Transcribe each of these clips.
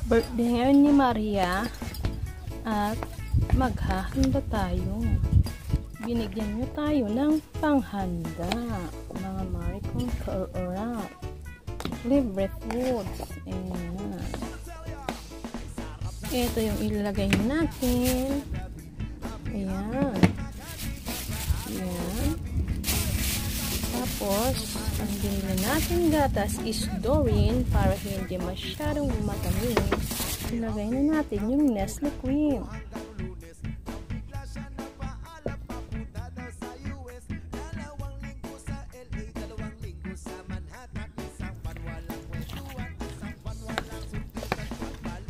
Birthday ngayon ni Maria at maghahanda tayo. Binigyan nyo tayo ng panghanda, mga marikong kaurap, libre foods. Ayan. Ito yung ilalagay natin. Ayan. Ayan. Tapos ang binili natin gatas is Dorine para hindi masyadong matamis. Ilagay na natin yung Nestle cream.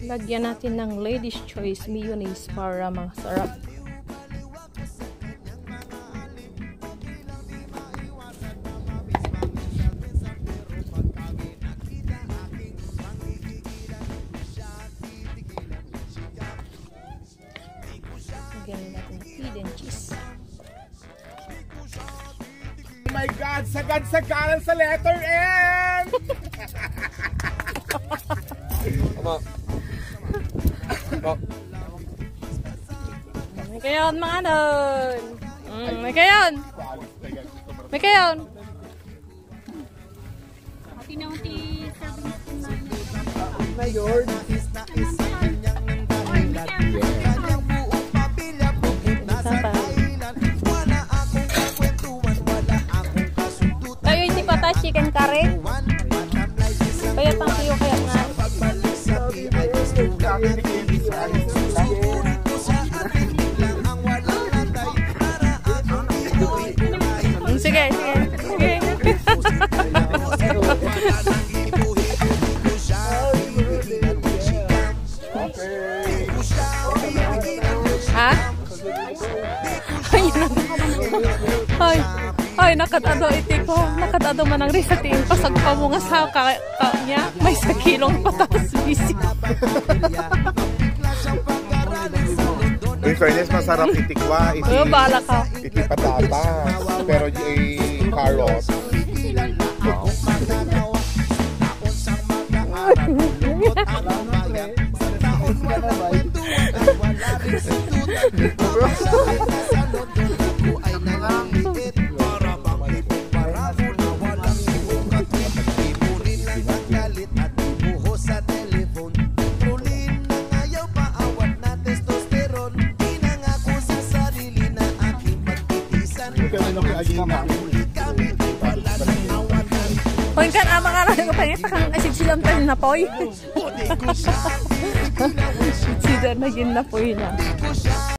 Lagyan natin ng Lady's Choice mayonnaise para masarap. Lagyan natin ng feed and cheese. Oh my God! Sagad-sagaran sa letter N! May kayon mga nun. May kayon. May kayon. Tinauti sabi natin Mayor. Tayo hindi pata chicken curry. Kaya pang tuyo kaya nga. Sige, sige. Sige. Ha? Ay, ay, nakatado iti ko. Nakatado man ang risatiin. Pasag pa mo nga sa niya. May sa kilong patas bisik. In fairness, masarap itikwa. Bala ka. Iti patatas. Pero carrot. Hoy kan ama nga lang ko pa kang asid silang tan na poy. Sida na gin na poy na.